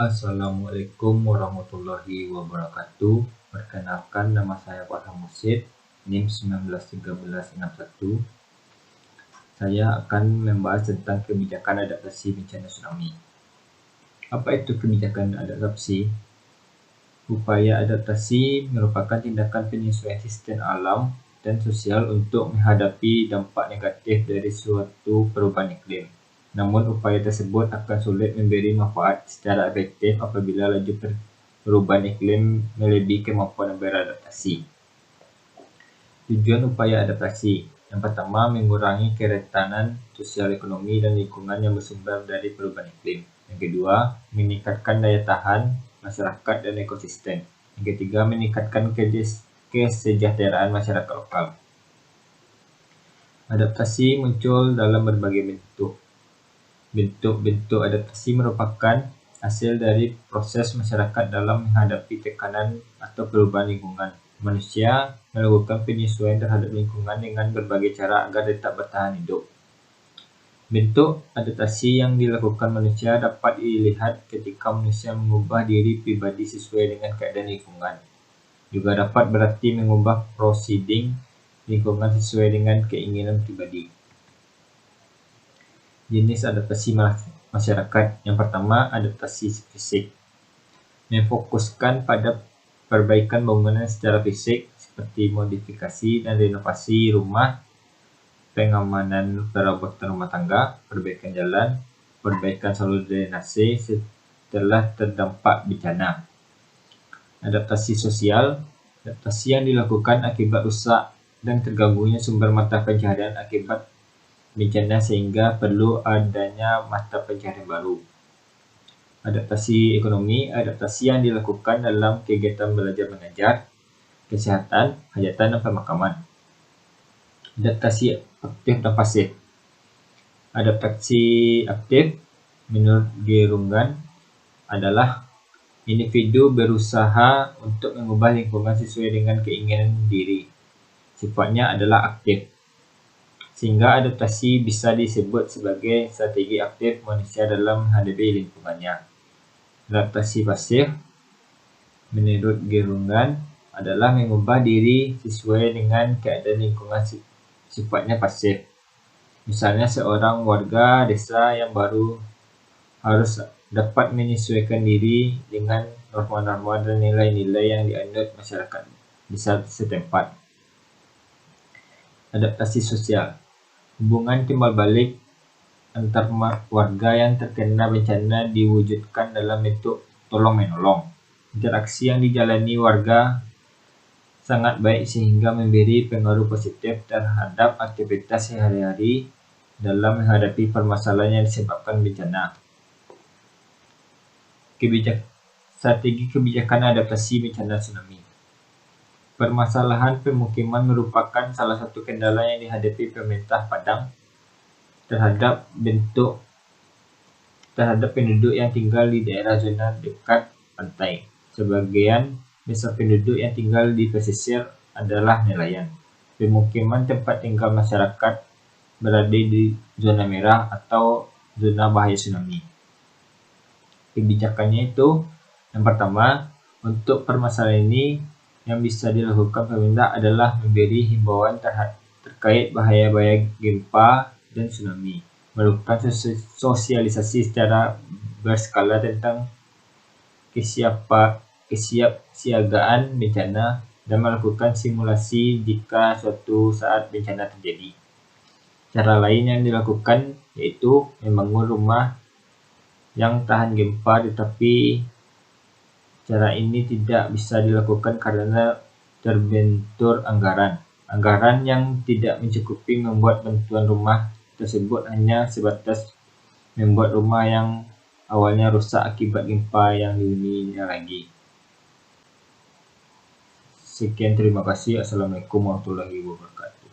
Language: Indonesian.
Assalamualaikum warahmatullahi wabarakatuh. Perkenalkan, nama saya Farhan Mursid, NIM 191361. Saya akan membahas tentang kebijakan adaptasi bencana tsunami. Apa itu kebijakan adaptasi? Upaya adaptasi merupakan tindakan penyesuaian sistem alam dan sosial untuk menghadapi dampak negatif dari suatu perubahan iklim. Namun, upaya tersebut akan sulit memberi manfaat secara efektif apabila laju perubahan iklim melebihi kemampuan beradaptasi. Tujuan upaya adaptasi: yang pertama, mengurangi kerentanan sosial, ekonomi, dan lingkungan yang bersumber dari perubahan iklim. Yang kedua, meningkatkan daya tahan masyarakat dan ekosistem. Yang ketiga, meningkatkan kesejahteraan masyarakat lokal. Adaptasi muncul dalam berbagai bentuk. Bentuk-bentuk adaptasi merupakan hasil dari proses masyarakat dalam menghadapi tekanan atau perubahan lingkungan. Manusia melakukan penyesuaian terhadap lingkungan dengan berbagai cara agar tetap bertahan hidup. Bentuk adaptasi yang dilakukan manusia dapat dilihat ketika manusia mengubah diri pribadi sesuai dengan keadaan lingkungan. Juga dapat berarti mengubah proceeding lingkungan sesuai dengan keinginan pribadi. Jenis adaptasi masyarakat. Yang pertama, adaptasi fisik. Memfokuskan pada perbaikan bangunan secara fisik seperti modifikasi dan renovasi rumah, pengamanan perabotan rumah tangga, perbaikan jalan, perbaikan saluran drainase setelah terdampak bencana. Adaptasi sosial. Adaptasi yang dilakukan akibat rusak dan terganggunya sumber mata pencaharian akibat bencana sehingga perlu adanya mata pencaharian baru. Adaptasi ekonomi. Adaptasi yang dilakukan dalam kegiatan belajar mengajar, kesehatan, hajatan, dan pemakaman. Adaptasi aktif dan pasif. Adaptasi aktif menurut Gerungan adalah individu berusaha untuk mengubah lingkungan sesuai dengan keinginan diri. Sifatnya adalah aktif, sehingga adaptasi bisa disebut sebagai strategi aktif manusia dalam menghadapi lingkungannya. Adaptasi pasif menurut Gerungan adalah mengubah diri sesuai dengan keadaan lingkungan, sifatnya pasif. Misalnya, seorang warga desa yang baru harus dapat menyesuaikan diri dengan norma-norma dan nilai-nilai yang dianut masyarakat desa setempat. Adaptasi sosial. Hubungan timbal balik antar warga yang terkena bencana diwujudkan dalam bentuk tolong-menolong. Interaksi yang dijalani warga sangat baik sehingga memberi pengaruh positif terhadap aktivitas sehari-hari dalam menghadapi permasalahan yang disebabkan bencana. Strategi kebijakan adaptasi bencana tsunami. Permasalahan pemukiman merupakan salah satu kendala yang dihadapi pemerintah Padang terhadap penduduk yang tinggal di daerah zona dekat pantai. Sebagian besar penduduk yang tinggal di pesisir adalah nelayan. Pemukiman tempat tinggal masyarakat berada di zona merah atau zona bahaya tsunami. Kebijakannya itu, yang pertama, untuk permasalahan ini yang bisa dilakukan pemerintah adalah memberi himbauan terkait bahaya-bahaya gempa dan tsunami, melakukan sosialisasi secara berskala tentang kesiapsiagaan bencana, dan melakukan simulasi jika suatu saat bencana terjadi. Cara lain yang dilakukan yaitu membangun rumah yang tahan gempa, tetapi cara ini tidak bisa dilakukan karena terbentur anggaran yang tidak mencukupi. Membuat bantuan rumah tersebut hanya sebatas membuat rumah yang awalnya rusak akibat gempa yang dihuninya lagi. Sekian, terima kasih. Assalamualaikum warahmatullahi wabarakatuh.